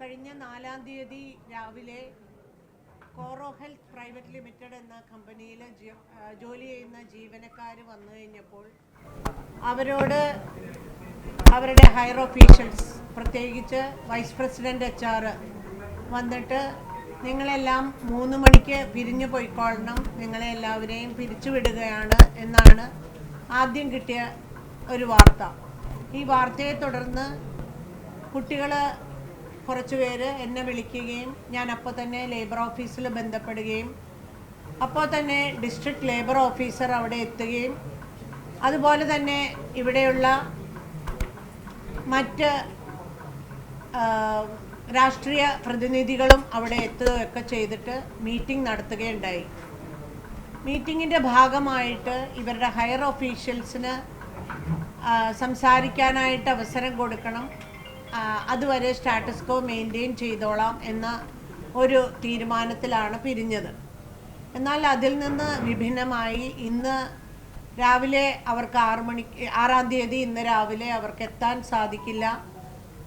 കഴിഞ്ഞ 4-ാം തീയതി രാവിലെ കോറോ ഹെൽത്ത് പ്രൈവറ്റ് ലിമിറ്റഡ് എന്ന കമ്പനിയിൽ ജോലി ചെയ്യുന്ന ജീവനക്കാർ വന്നു കഴിഞ്ഞപ്പോൾ അവരോട് അവരുടെ ഹയർ ഒഫീഷ്യൽസ്, പ്രത്യേകിച്ച് വൈസ് പ്രസിഡന്റ് HR വന്നിട്ട് നിങ്ങളെല്ലാം 3 മണിക്ക് പിരിഞ്ഞു പോയിക്കൊള്ളണം, നിങ്ങളെ എല്ലാവരെയും പിരിച്ചു വിടുകയാണ് എന്നാണ് ആദ്യം കിട്ടിയ ഒരു വാർത്ത. ഈ വാർത്തയെ തുടർന്ന് കുട്ടികൾ കുറച്ച് പേര് എന്നെ വിളിക്കുകയും ഞാൻ അപ്പോൾ തന്നെ ലേബർ ഓഫീസിൽ ബന്ധപ്പെടുകയും അപ്പോൾ തന്നെ ഡിസ്ട്രിക്ട് ലേബർ ഓഫീസർ അവിടെ എത്തുകയും അതുപോലെ തന്നെ ഇവിടെയുള്ള മറ്റ് രാഷ്ട്രീയ പ്രതിനിധികളും അവിടെ എത്തുകയൊക്കെ ചെയ്തിട്ട് മീറ്റിംഗ് നടത്തുകയുണ്ടായി. മീറ്റിങ്ങിൻ്റെ ഭാഗമായിട്ട് ഇവരുടെ ഹയർ ഒഫീഷ്യൽസിന് സംസാരിക്കാനായിട്ട് അവസരം കൊടുക്കണം, അതുവരെ സ്റ്റാറ്റസ് കോ മെയിൻറ്റെയിൻ ചെയ്തോളാം എന്ന ഒരു തീരുമാനത്തിലാണ് പിരിഞ്ഞത്. എന്നാൽ അതിൽ നിന്ന് വിഭിന്നമായി ഇന്ന് രാവിലെ അവർക്ക് 6-ാം തീയതി ഇന്ന് രാവിലെ അവർക്ക് എത്താൻ സാധിക്കില്ല,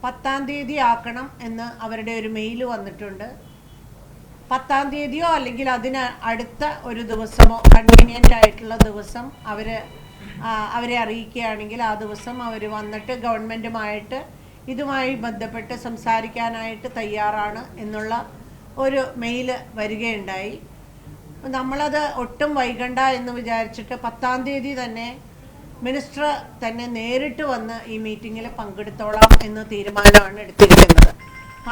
10-ാം തീയതി ആക്കണം എന്ന് അവരുടെ ഒരു മെയിൽ വന്നിട്ടുണ്ട്. 10-ാം തീയതിയോ അല്ലെങ്കിൽ അതിന് അടുത്ത ഒരു ദിവസമോ കൺവീനിയൻ്റ് ആയിട്ടുള്ള ദിവസം അവരെ അറിയിക്കുകയാണെങ്കിൽ ആ ദിവസം അവർ വന്നിട്ട് ഗവൺമെൻറ്റുമായിട്ട് ഇതുമായി ബന്ധപ്പെട്ട് സംസാരിക്കാനായിട്ട് തയ്യാറാണ് എന്നുള്ള ഒരു മെയിൽ വരികയുണ്ടായി. നമ്മളത് ഒട്ടും വൈകണ്ട എന്ന് വിചാരിച്ചിട്ട് 10-ാം തീയതി തന്നെ മിനിസ്റ്റർ തന്നെ നേരിട്ട് വന്ന് ഈ മീറ്റിങ്ങിൽ പങ്കെടുത്തോളാം എന്ന തീരുമാനമാണ് എടുത്തിരിക്കുന്നത്.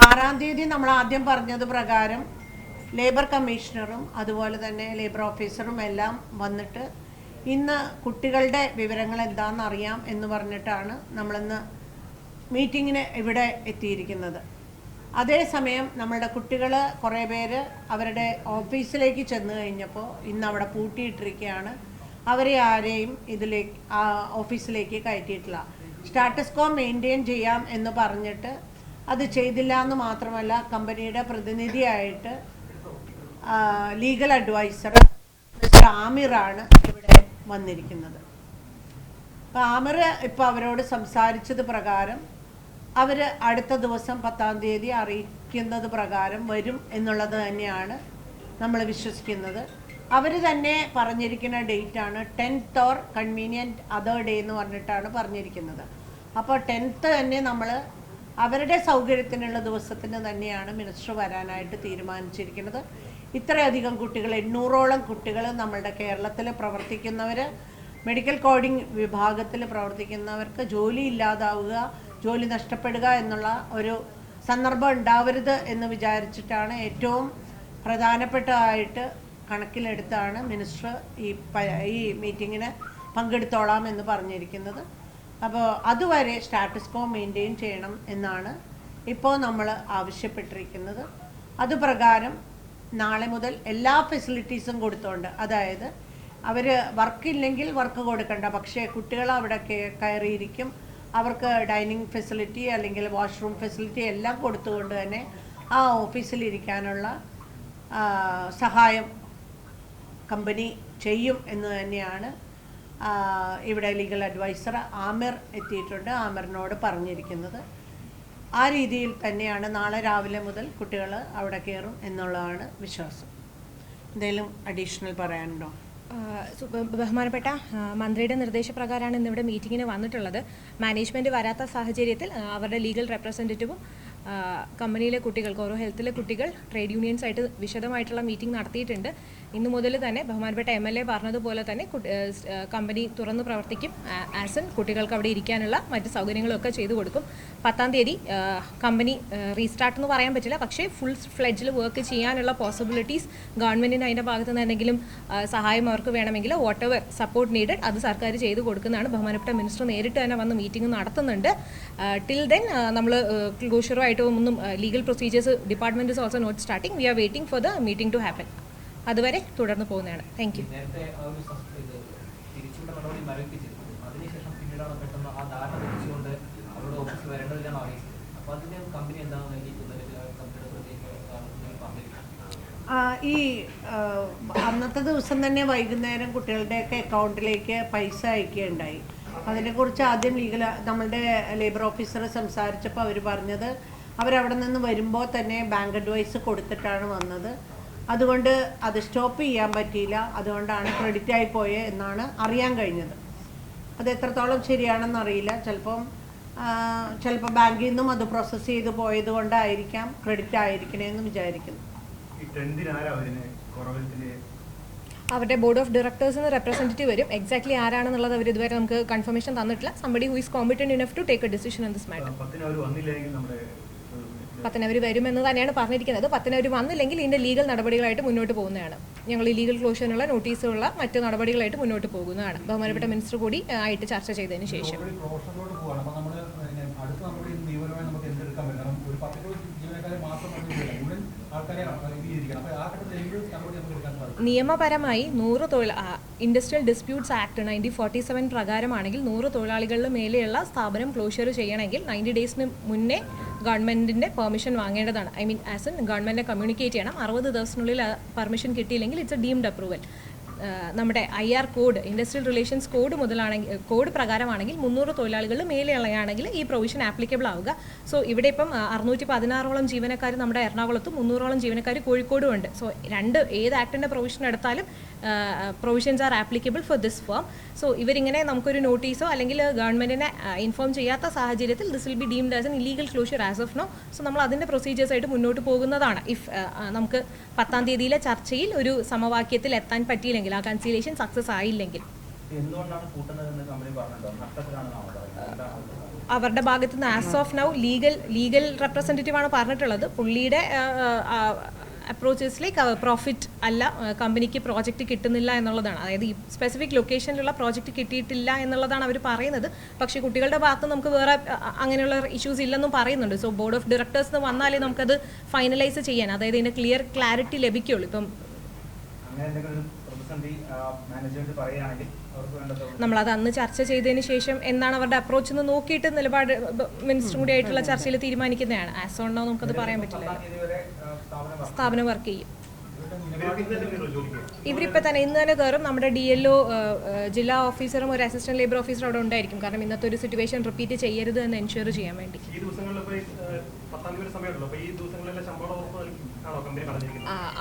6-ാം തീയതി നമ്മൾ ആദ്യം പറഞ്ഞത് പ്രകാരം ലേബർ കമ്മീഷണറും അതുപോലെ തന്നെ ലേബർ ഓഫീസറും എല്ലാം വന്നിട്ട് ഇന്ന് കുട്ടികളുടെ വിവരങ്ങൾ എന്താണെന്ന് അറിയാം എന്ന് പറഞ്ഞിട്ടാണ് നമ്മളിന്ന് മീറ്റിങ്ങിന് ഇവിടെ എത്തിയിരിക്കുന്നത്. അതേസമയം നമ്മളുടെ കുട്ടികൾ കുറേ പേര് അവരുടെ ഓഫീസിലേക്ക് ചെന്ന് കഴിഞ്ഞപ്പോൾ ഇന്ന് അവിടെ പൂട്ടിയിട്ടിരിക്കുകയാണ്. അവരെ ആരെയും ഓഫീസിലേക്ക് കയറ്റിയിട്ടില്ല. സ്റ്റാറ്റസ് കോ മെയിൻറ്റെയിൻ ചെയ്യാം എന്ന് പറഞ്ഞിട്ട് അത് ചെയ്തില്ല എന്ന് മാത്രമല്ല, കമ്പനിയുടെ പ്രതിനിധിയായിട്ട് ലീഗൽ അഡ്വൈസർ മിസ്റ്റർ ആമിറാണ് ഇവിടെ വന്നിരിക്കുന്നത്. അപ്പോൾ ആമിർ ഇപ്പോൾ അവരോട് സംസാരിച്ചത് പ്രകാരം അവർ അടുത്ത ദിവസം 10-ാം തീയതി അറിയിക്കുന്നത് പ്രകാരം വരും എന്നുള്ളത് തന്നെയാണ് നമ്മൾ വിശ്വസിക്കുന്നത്. അവർ തന്നെ പറഞ്ഞിരിക്കുന്ന ഡേറ്റാണ് 10th or convenient other day എന്ന് പറഞ്ഞിട്ടാണ് പറഞ്ഞിരിക്കുന്നത്. അപ്പോൾ 10th തന്നെ നമ്മൾ അവരുടെ സൗകര്യത്തിനുള്ള ദിവസത്തിന് തന്നെയാണ് മിനിസ്റ്റർ വരാനായിട്ട് തീരുമാനിച്ചിരിക്കുന്നത്. ഇത്രയധികം കുട്ടികൾ, 800ഓളം കുട്ടികൾ നമ്മളുടെ കേരളത്തിൽ പ്രവർത്തിക്കുന്നവർ, മെഡിക്കൽ കോഡിംഗ് വിഭാഗത്തിൽ പ്രവർത്തിക്കുന്നവർക്ക് ജോലി ഇല്ലാതാവുക, ജോലി നഷ്ടപ്പെടുക എന്നുള്ള ഒരു സന്ദർഭം ഉണ്ടാവരുത് എന്ന് വിചാരിച്ചിട്ടാണ് ഏറ്റവും പ്രധാനപ്പെട്ടതായിട്ട് കണക്കിലെടുത്താണ് മിനിസ്റ്റർ ഈ മീറ്റിങ്ങിന് പങ്കെടുത്തോളാം എന്ന് പറഞ്ഞിരിക്കുന്നത്. അപ്പോൾ അതുവരെ സ്റ്റാറ്റസ് കോ മെയിൻറ്റെയിൻ ചെയ്യണം എന്നാണ് ഇപ്പോൾ നമ്മൾ ആവശ്യപ്പെട്ടിരിക്കുന്നത്. അതുപ്രകാരം നാളെ മുതൽ എല്ലാ ഫെസിലിറ്റീസും കൊടുത്തോണ്ട്, അതായത് അവർ വർക്കില്ലെങ്കിൽ വർക്ക് കൊടുക്കണ്ട, പക്ഷേ കുട്ടികൾ അവിടെ കയറിയിരിക്കും, അവർക്ക് ഡൈനിങ് ഫെസിലിറ്റി അല്ലെങ്കിൽ വാഷ്റൂം ഫെസിലിറ്റി എല്ലാം കൊടുത്തുകൊണ്ട് തന്നെ ആ ഓഫീസിലിരിക്കാനുള്ള സഹായം കമ്പനി ചെയ്യും എന്ന് തന്നെയാണ് ഇവിടെ ലീഗൽ അഡ്വൈസർ ആമിർ എത്തിയിട്ടുണ്ട്, ആമിറിനോട് പറഞ്ഞിരിക്കുന്നത്. ആ രീതിയിൽ തന്നെയാണ് നാളെ രാവിലെ മുതൽ കുട്ടികൾ അവിടെ കയറും എന്നുള്ളതാണ് വിശ്വാസം. എന്തെങ്കിലും അഡീഷണൽ പറയാനുണ്ടോ? ബഹുമാനപ്പെട്ട മന്ത്രിയുടെ നിർദ്ദേശപ്രകാരമാണ് ഇന്നിവിടെ മീറ്റിങ്ങിന് വന്നിട്ടുള്ളത്. മാനേജ്മെൻറ്റ് വരാത്ത സാഹചര്യത്തിൽ അവരുടെ ലീഗൽ റെപ്രസെൻറ്റേറ്റീവും കമ്പനിയിലെ കുട്ടികൾ, കോറോ ഹെൽത്തിലെ കുട്ടികൾ ട്രേഡ് യൂണിയൻസ് ആയിട്ട് വിശദമായിട്ടുള്ള മീറ്റിംഗ് നടത്തിയിട്ടുണ്ട്. ഇന്നു മുതൽ തന്നെ ബഹുമാനപ്പെട്ട MLA പറഞ്ഞതുപോലെ തന്നെ കമ്പനി തുറന്നു പ്രവർത്തിക്കും. ആസൻ കുട്ടികൾക്ക് അവിടെ ഇരിക്കാനുള്ള മറ്റ് സൗകര്യങ്ങളൊക്കെ ചെയ്തു കൊടുക്കും. 10-ാം തീയതി കമ്പനി റീസ്റ്റാർട്ട് എന്ന് പറയാൻ പറ്റില്ല, പക്ഷേ ഫുൾ ഫ്ലെഡ്ജിൽ വർക്ക് ചെയ്യാനുള്ള പോസിബിലിറ്റീസ് ഗവൺമെൻറ്റിന് അതിൻ്റെ ഭാഗത്തു നിന്ന് എന്തെങ്കിലും സഹായം അവർക്ക് വേണമെങ്കിൽ വാട്ട് എവർ സപ്പോർട്ട് നീഡഡ് അത് സർക്കാർ ചെയ്തു കൊടുക്കുന്നതാണ്. ബഹുമാനപ്പെട്ട മിനിസ്റ്റർ നേരിട്ട് തന്നെ വന്ന് മീറ്റിംഗ് നടത്തുന്നുണ്ട്. ടിൽ ദെൻ നമ്മൾ ക്ലോഷറുമായിട്ട് ഒന്നും legal procedures department is also not starting. We are waiting for the meeting to happen. അതുവരെ തുടർന്ന് പോകുന്നതാണ്. Thank you. ഈ അന്നത്തെ ദിവസം തന്നെ വൈകുന്നേരം കുട്ടികളുടെയൊക്കെ അക്കൗണ്ടിലേക്ക് പൈസ അയക്കുകയുണ്ടായി. അതിനെക്കുറിച്ച് ആദ്യം നമ്മളുടെ ലേബർ ഓഫീസർ സംസാരിച്ചപ്പോൾ അവർ പറഞ്ഞത് അവരവിടെ നിന്ന് വരുമ്പോൾ തന്നെ ബാങ്ക് അഡ്വൈസ് കൊടുത്തിട്ടാണ് വന്നത്. അതുകൊണ്ട് അത് സ്റ്റോപ്പ് ചെയ്യാൻ പറ്റിയില്ല. അതുകൊണ്ടാണ് ക്രെഡിറ്റ് ആയിപ്പോയത് എന്നാണ് അറിയാൻ കഴിഞ്ഞത്. അത് എത്രത്തോളം ശരിയാണെന്നറിയില്ല. ചിലപ്പോൾ ബാങ്കിൽ നിന്നും അത് പ്രോസസ്സ് ചെയ്ത് പോയത് കൊണ്ടായിരിക്കാം ക്രെഡിറ്റ് ആയിരിക്കണേന്ന് വിചാരിക്കുന്നു. അവരുടെ ബോർഡ് ഓഫ് ഡയറക്ടേഴ്സിന് റെപ്രസെൻറ്റേറ്റീവ് വരും. എക്സാക്ട്ലി ആരാണെന്നുള്ളത് അവർ ഇതുവരെ നമുക്ക് കൺഫർമേഷൻ തന്നിട്ടില്ല. Somebody who is competent enough to take a decision in this matter. 10 അവർ വരുമെന്ന് തന്നെയാണ് പറഞ്ഞിരിക്കുന്നത്. 10 അവർ വന്നില്ലെങ്കിൽ ഇതിൻ്റെ ലീഗൽ നടപടികളായിട്ട് മുന്നോട്ട് പോകുന്നതാണ്. ഞങ്ങൾ ഈ ലീഗൽ ക്ലോഷറിനുള്ള നോട്ടീസുള്ള മറ്റ് നടപടികളായിട്ട് മുന്നോട്ട് പോകുന്നതാണ്. ബഹുമാനപ്പെട്ട മിനിസ്റ്റർ കൂടി ആയിട്ട് ചർച്ച ചെയ്തതിന് ശേഷം. നിയമപരമായി 100 ഇൻഡസ്ട്രിയൽ ഡിസ്പ്യൂട്ട്സ് ആക്ട് 1947 പ്രകാരമാണെങ്കിൽ 100 തൊഴിലാളികളിൽ മേലെയുള്ള സ്ഥാപനം ക്ലോഷർ ചെയ്യണമെങ്കിൽ 90 ഡേയ്സിന് മുന്നേ ഗവൺമെൻറ്റിൻ്റെ പെർമിഷൻ വാങ്ങേണ്ടതാണ്. ഐ മീൻ ആസ് എൻ ഗവൺമെൻറ്റിനെ കമ്മ്യൂണിക്കേറ്റ് ചെയ്യണം. 60 ദിവസത്തിനുള്ളിൽ പെർമിഷൻ കിട്ടിയില്ലെങ്കിൽ ഇറ്റ്സ് എ ഡീംഡ് അപ്രൂവൽ. നമ്മുടെ IR code, industrial relations code മുതലാണെങ്കിൽ, കോഡ് പ്രകാരമാണെങ്കിൽ 300 തൊഴിലാളികളിൽ മേലെയുള്ളയാണെങ്കിൽ ഈ പ്രൊവിഷൻ ആപ്ലിക്കബിൾ ആവുക. സോ ഇവിടെ ഇപ്പം 616ഓളം ജീവനക്കാർ നമ്മുടെ എറണാകുളത്തും 300ഓളം ജീവനക്കാർ കോഴിക്കോടും ഉണ്ട്. സോ ഏത് ആക്ടിൻ്റെ പ്രൊവിഷൻ എടുത്താലും provisions are applicable for this firm. So ഇവരിങ്ങനെ നമുക്കൊരു നോട്ടീസോ അല്ലെങ്കിൽ ഗവൺമെൻറ്റിനെ ഇൻഫോം ചെയ്യാത്ത സാഹചര്യത്തിൽ this will be deemed as an illegal closure as of now. So നമ്മൾ അതിൻ്റെ പ്രൊസീജിയേഴ്സായിട്ട് മുന്നോട്ട് പോകുന്നതാണ്. ഇഫ് നമുക്ക് 10-ാം തീയതിയിലെ ചർച്ചയിൽ ഒരു സമവാക്യത്തിൽ എത്താൻ പറ്റിയില്ലെങ്കിൽ, ആ കൺസീലിയേഷൻ സക്സസ് ആയില്ലെങ്കിൽ, അവരുടെ ഭാഗത്ത് നിന്ന് as of now legal representative ആണ് പറഞ്ഞിട്ടുള്ളത്. പുള്ളിയുടെ അപ്രോച്ചസിലേക്ക് പ്രോഫിറ്റ് അല്ല, കമ്പനിക്ക് പ്രോജക്റ്റ് കിട്ടുന്നില്ല എന്നുള്ളതാണ്. അതായത് ഈ സ്പെസിഫിക് ലൊക്കേഷനിലുള്ള പ്രോജക്റ്റ് കിട്ടിയിട്ടില്ല എന്നുള്ളതാണ് അവർ പറയുന്നത്. പക്ഷേ കുട്ടികളുടെ ഭാഗത്ത് നമുക്ക് വേറെ അങ്ങനെയുള്ള ഇഷ്യൂസ് ഇല്ലെന്നും പറയുന്നുണ്ട്. സോ ബോർഡ് ഓഫ് ഡയറക്ടേഴ്സ് വന്നാലേ നമുക്കത് ഫൈനലൈസ് ചെയ്യാൻ, അതായത് ഇതിൻ്റെ ക്ലാരിറ്റി ലഭിക്കുള്ളൂ. ഇപ്പം നമ്മളത് അന്ന് ചർച്ച ചെയ്തതിന് ശേഷം എന്താണ് അവരുടെ അപ്രോച്ച് എന്ന് നോക്കിയിട്ട് നിലപാട് മിനിസ്റ്ററും കൂടി ആയിട്ടുള്ള ചർച്ചയിൽ തീരുമാനിക്കുന്നതാണ്. ആസ് ഓൺ നൗ നമുക്കത് പറയാൻ പറ്റില്ല. സ്ഥാപനം വർക്ക് ചെയ്യും. ഇവരിപ്പോൾ തന്നെ ഇന്ന് തന്നെ കയറും. നമ്മുടെ DLO ജില്ലാ ഓഫീസറും ഒരു അസിസ്റ്റന്റ് ലേബർ ഓഫീസറും അവിടെ ഉണ്ടായിരിക്കും. കാരണം ഇന്നത്തെ ഒരു സിറ്റുവേഷൻ റിപ്പീറ്റ് ചെയ്യരുത് എന്ന് എൻഷുർ ചെയ്യാൻ വേണ്ടി.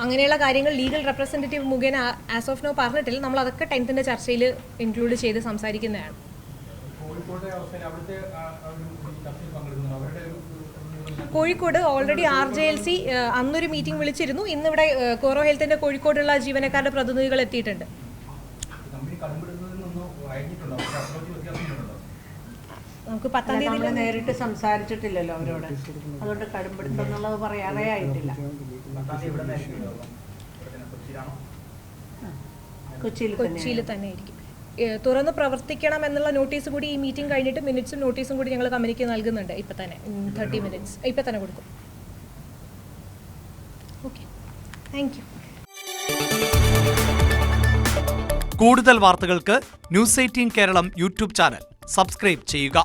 അങ്ങനെയുള്ള കാര്യങ്ങൾ ലീഗൽ റെപ്രസെൻറ്റേറ്റീവ് മുഖേന ആസ് ഓഫ് നോ പറഞ്ഞിട്ടില്ല. നമ്മൾ അതൊക്കെ 10th ചർച്ചയിൽ ഇൻക്ലൂഡ് ചെയ്ത് സംസാരിക്കുന്നതാണ്. കോഴിക്കോട് ഓൾറെഡി RJLC അന്നൊരു മീറ്റിംഗ് വിളിച്ചിരുന്നു. ഇന്നിവിടെ കോറോ ഹെൽത്തിൻ്റെ കോഴിക്കോടുള്ള ജീവനക്കാരുടെ പ്രതിനിധികൾ എത്തിയിട്ടുണ്ട്. നമുക്ക് 10-ാം തീയതി നേരിട്ട് സംസാരിച്ചിട്ടില്ലല്ലോ അവരോട്. അതുകൊണ്ട് കടുംപിടുത്തം എന്നുള്ളത് പറയാറേ ആയിട്ടില്ല. കൊച്ചിയിൽ തന്നെ ആയിരിക്കും. തുറന്ന് പ്രവർത്തിക്കണം എന്നുള്ള നോട്ടീസ് കൂടി ഈ മീറ്റിംഗ് കഴിഞ്ഞിട്ട് മിനിറ്റ്സും നോട്ടീസും കൂടി ഞങ്ങൾ കമ്പനിക്ക് നൽകുന്നുണ്ട്. ഇപ്പം തന്നെ 30 minutes ഇപ്പം തന്നെ കൊടുക്കും. Okay, thank you. കൂടുതൽ വാർത്തകൾക്ക് News 18 കേരളം യൂട്യൂബ് ചാനൽ സബ്സ്ക്രൈബ് ചെയ്യുക.